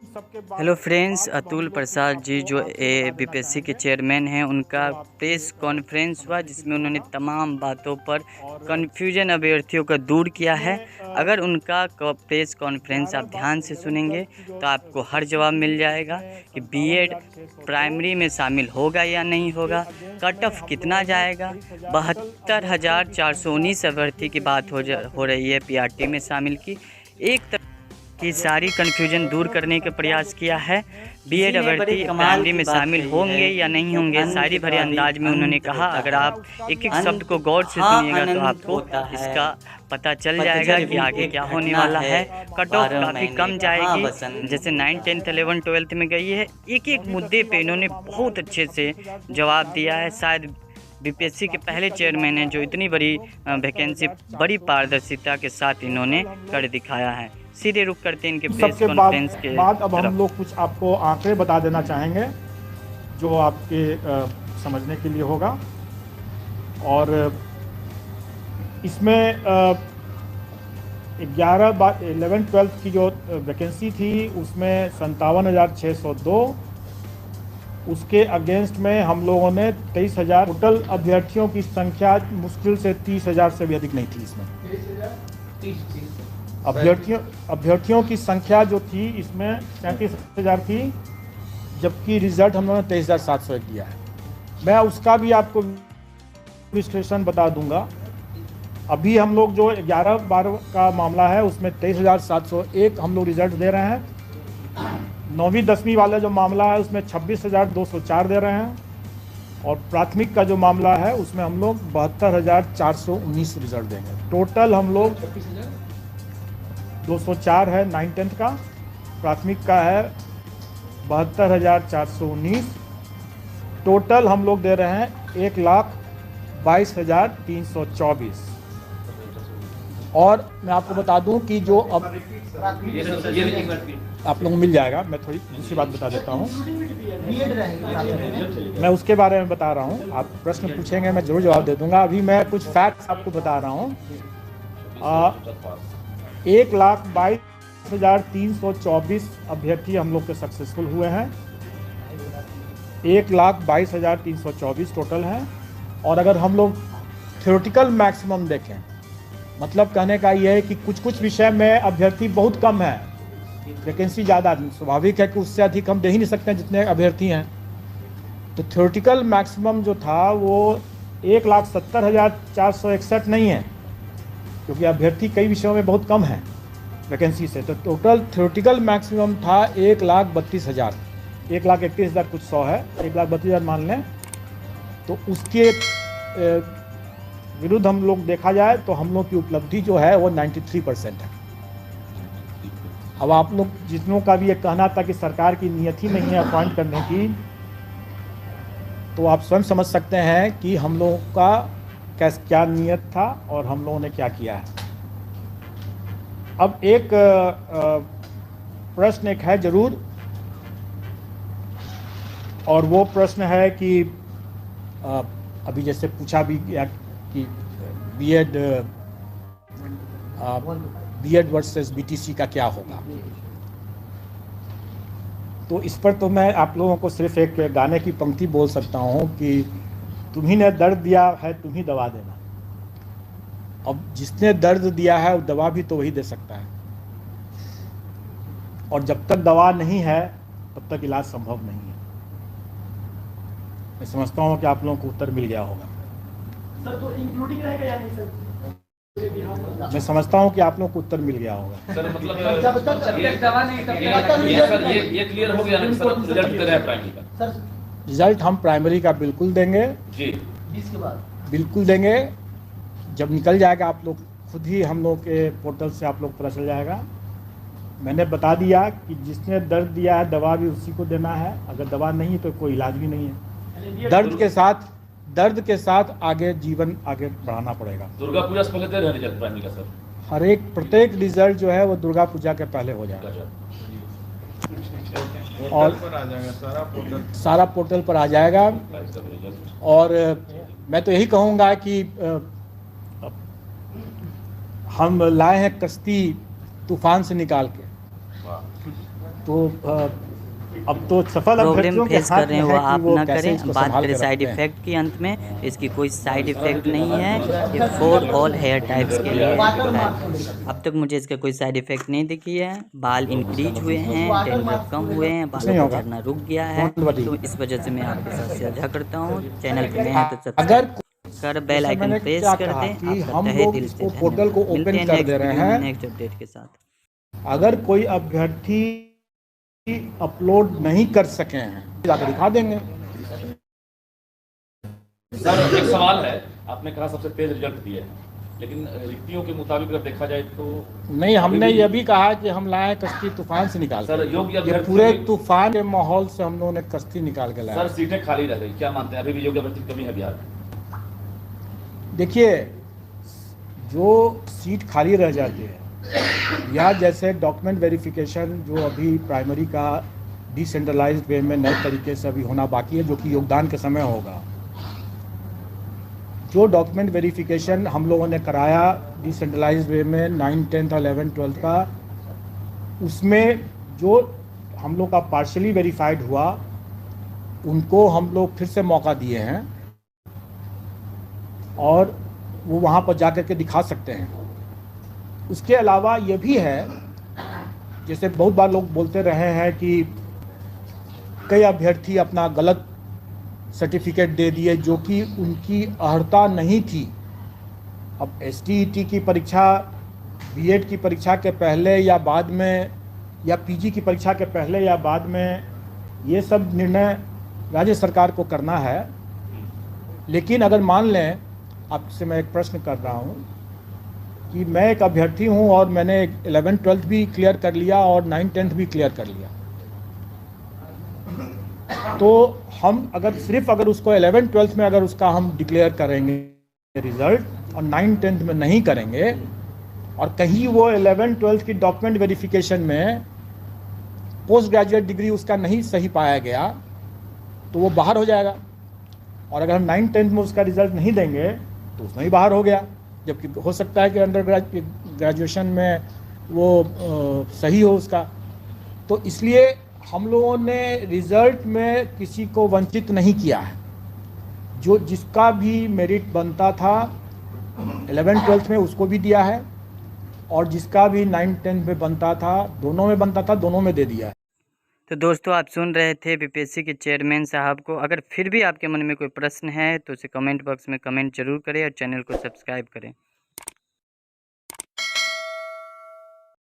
Hello friends, Atul Prasad ji जो BPSC के chairman हैं, उनका प्रेस कॉन्फ्रेंस हुआ जिसमें उन्होंने तमाम बातों पर कन्फ्यूजन अभ्यर्थियों का दूर किया है। अगर उनका प्रेस कॉन्फ्रेंस आप ध्यान से सुनेंगे तो आपको हर जवाब मिल जाएगा कि बीएड प्राइमरी में शामिल होगा या नहीं होगा, कट ऑफ कितना जाएगा। 72,419 अभ्यर्थी की बात हो रही है पीआरटी में शामिल की। एक की सारी कन्फ्यूजन दूर करने का प्रयास किया है। बीएड अभ्यर्थी प्राइमरी में शामिल होंगे या नहीं होंगे, शायरी भरे अंदाज में उन्होंने कहा। अगर आप एक एक शब्द को गौर से सुनिएगा तो आपको इसका पता चल जाएगा कि आगे क्या होने वाला है। कट ऑफ काफ़ी कम जाएगी, जैसे 9, 10, 11, 12 में गई है। एक एक मुद्दे पे इन्होंने बहुत अच्छे से जवाब दिया है। शायद बीपीएससी के पहले चेयरमैन हैं जो इतनी बड़ी वैकेंसी बड़ी पारदर्शिता के साथ इन्होंने कर दिखाया है। सीधे रुक करते हैं इनके प्रेस कॉन्फ्रेंस के बाद अब हम लोग कुछ आपको आंकड़े बता देना चाहेंगे जो आपके समझने के लिए होगा। और इसमें 11-12 की जो वैकेंसी थी उसमें 57,602, उसके अगेंस्ट में हम लोगों ने 23,000 टोटल अभ्यर्थियों की संख्या मुश्किल से 30,000 से भी अधिक नहीं थी। इसमें अभ्यर्थियों की संख्या जो थी इसमें 37,000 थी, जबकि रिजल्ट हम लोगों ने 23,701 दिया है। मैं उसका भी आपको विश्लेषण बता दूंगा। अभी हम लोग जो 11-12 का मामला है उसमें 23,701 हम लोग रिजल्ट दे रहे हैं। 9वीं 10वीं वाला जो मामला है उसमें 26,204 दे रहे हैं। और प्राथमिक का जो मामला है उसमें हम लोग 72,419 रिजल्ट देंगे। टोटल हम लोग 204 है 9-10 का, प्राथमिक का है 72,419। टोटल हम लोग दे रहे हैं 1,22,324। और मैं आपको बता दूं कि जो अब आप लोगों को मिल जाएगा, मैं थोड़ी दूसरी बात बता देता हूं, मैं उसके बारे में बता रहा हूं। आप प्रश्न पूछेंगे मैं जरूर जवाब दे दूंगा। अभी मैं कुछ फैक्ट्स आपको बता रहा हूं। 1,22,324 अभ्यर्थी हम लोग के सक्सेसफुल हुए हैं। 1,22,324 टोटल हैं। और अगर हम लोग थ्योरेटिकल मैक्सिमम देखें, मतलब कहने का ये है कि कुछ कुछ विषय में अभ्यर्थी बहुत कम है, वैकेंसी ज़्यादा। स्वाभाविक है कि उससे अधिक हम दे ही नहीं सकते हैं जितने अभ्यर्थी हैं। तो थ्योरेटिकल मैक्सिमम जो था वो 1,70,461 नहीं है, क्योंकि अभ्यर्थी कई विषयों में बहुत कम है वैकेंसी से। तो टोटल थ्योरेटिकल मैक्सिमम था 1,32,000, 1,31,000 कुछ 100 है, 1,32,000 मान लें। तो उसके विरुद्ध हम लोग देखा जाए तो हम लोग की उपलब्धि जो है वो 93% है। अब आप लोग जितनों का भी ये कहना था कि सरकार की नियत ही नहीं है अपॉइंट करने की, तो आप स्वयं समझ सकते हैं कि हम लोगों का क्या नियत था और हम लोगों ने क्या किया है। अब एक प्रश्न एक है जरूर, और वो प्रश्न है कि अभी जैसे पूछा भी गया कि बीएड वर्सेस बीटीसी का क्या होगा। तो इस पर तो मैं आप लोगों को सिर्फ एक गाने की पंक्ति बोल सकता हूँ कि तुम्ही ने दर्द दिया है तुम ही दवा देना। अब जिसने दर्द दिया है वो दवा भी तो वही दे सकता है, और जब तक दवा नहीं है तब तक इलाज संभव नहीं है। मैं समझता हूँ कि आप लोगों को उत्तर मिल गया होगा। सर तो इंक्लूडिंग रहेगा या नहीं सर? मैं समझता हूँ कि आप लोगों को उत्तर मिल गया होगा। सर मतलब जब तक दवा नहीं ये क्लियर हो गया ना सर, रिजल्ट दे रहे हैं प्राइमरी का। सर रिजल्ट हम प्राइमरी का बिल्कुल देंगे जी, 20 के बाद बिल्कुल देंगे। जब निकल जाएगा आप लोग खुद ही हम लोग के पोर्टल से आप लोग पता चल जाएगा। मैंने बता दिया कि जिसने दर्द दिया है दवा भी उसी को देना है, अगर दवा नहीं तो कोई इलाज भी नहीं है। दर्द के साथ आगे जीवन आगे बढ़ाना पड़ेगा। दुर्गा पूजा से पहले दे रहे हैं रिजल्ट प्राइमरी का सर? हर एक प्रत्येक रिजल्ट जो है वो दुर्गा पूजा के पहले हो जाएगा और सारा पोर्टल पर आ जाएगा। और मैं तो यही कहूँगा कि हम लाए हैं कश्ती तूफान से निकाल के, तो अब तो सफल प्रॉब्लम अभ्यर्थियों के फेस कर हाथ रहे में हैं वो है कि आप वो ना कैसे करें। इसको बात संभाल करें के साइड रखते हैं। इफेक्ट की अंत में, इसकी कोई साइड इफेक्ट नहीं है, ये फॉर ऑल हेयर टाइप्स के लिए है। अब तक मुझे इसका कोई साइड इफेक्ट नहीं दिखी है। बाल इंक्रीज हुए हैं, डेंड्रफ कम हुए हैं, कुछ बालों नहीं का होगा, झड़ना रुक गया है। Don't worry. तो इस वजह से मैं आपके साथ साझा करता हूँ। चैनल पे नए हैं तो अगर सब्सक्राइब कर बेल जैसे आइकन मैंने प्रेस क्या कर कहा दें। कि आपका हम तहे लोग दिल से इसको पोर्टल को धन्यवाद। मिलते ओपन हैं कर नेक्स्ट दे रहे वीडियो में हैं। नेक्स्ट अपडेट के साथ। अगर कोई अभ्यर्थी अपलोड नहीं कर सके हैं जाकर दिखा देंगे। सर एक सवाल है, आपने कहा सबसे तेज रिजल्ट दिए हैं, लेकिन रिक्तियों के मुताबिक अगर देखा जाए तो नहीं, हमने ये भी कहा कि हम लाए कश्ती तूफान से निकाल सर, के। योग्य ये अभ्यर्थी पूरे भी- तूफान के माहौल से हम लोगों ने कश्ती निकाल के सर लाया। सीटें खाली रह गई, क्या मानते हैं अभी भी योग्य अभ्यर्थी की कमी है बिहार में? देखिए, जो सीट खाली रह जाती है या जैसे डॉक्यूमेंट वेरिफिकेशन जो अभी प्राइमरी का डिसेंट्रलाइज्ड वे में नए तरीके से अभी होना बाकी है, जो कि योगदान के समय होगा। जो डॉक्यूमेंट वेरिफिकेशन हम लोगों ने कराया डिसेंट्रलाइज्ड वे में 9, 10 और 11, 12 का, उसमें जो हम लोग का पार्शली वेरीफाइड हुआ उनको हम लोग फिर से मौका दिए हैं और वो वहाँ पर जा कर के दिखा सकते हैं। उसके अलावा ये भी है, जैसे बहुत बार लोग बोलते रहे हैं कि कई अभ्यर्थी अपना गलत सर्टिफिकेट दे दिए जो कि उनकी अर्हता नहीं थी। अब STET की परीक्षा B.Ed की परीक्षा के पहले या बाद में या PG की परीक्षा के पहले या बाद में, ये सब निर्णय राज्य सरकार को करना है। लेकिन अगर मान लें, आपसे मैं एक प्रश्न कर रहा हूँ कि मैं एक अभ्यर्थी हूँ और मैंने 11, 12 भी क्लियर कर लिया और 9, 10 भी क्लियर कर लिया, तो हम अगर उसको 11, 12 में अगर उसका हम डिक्लेयर करेंगे रिजल्ट और 9, 10 में नहीं करेंगे और कहीं वो 11, 12 की डॉक्यूमेंट वेरिफिकेशन में पोस्ट ग्रेजुएट डिग्री उसका नहीं सही पाया गया तो वो बाहर हो जाएगा। और अगर हम 9, 10 में उसका रिजल्ट नहीं देंगे तो उसमें ही बाहर हो गया, जबकि हो सकता है कि अंडर ग्रेजुएशन में वो सही हो उसका। तो इसलिए हम लोगों ने रिजल्ट में किसी को वंचित नहीं किया है। जो जिसका भी मेरिट बनता था 11, 12 में उसको भी दिया है और जिसका भी 9, 10 में बनता था, दोनों में बनता था, दोनों में दे दिया है। तो दोस्तों, आप सुन रहे थे BPSC के चेयरमैन साहब को। अगर फिर भी आपके मन में कोई प्रश्न है तो उसे कमेंट बॉक्स में कमेंट जरूर करें और चैनल को सब्सक्राइब करें।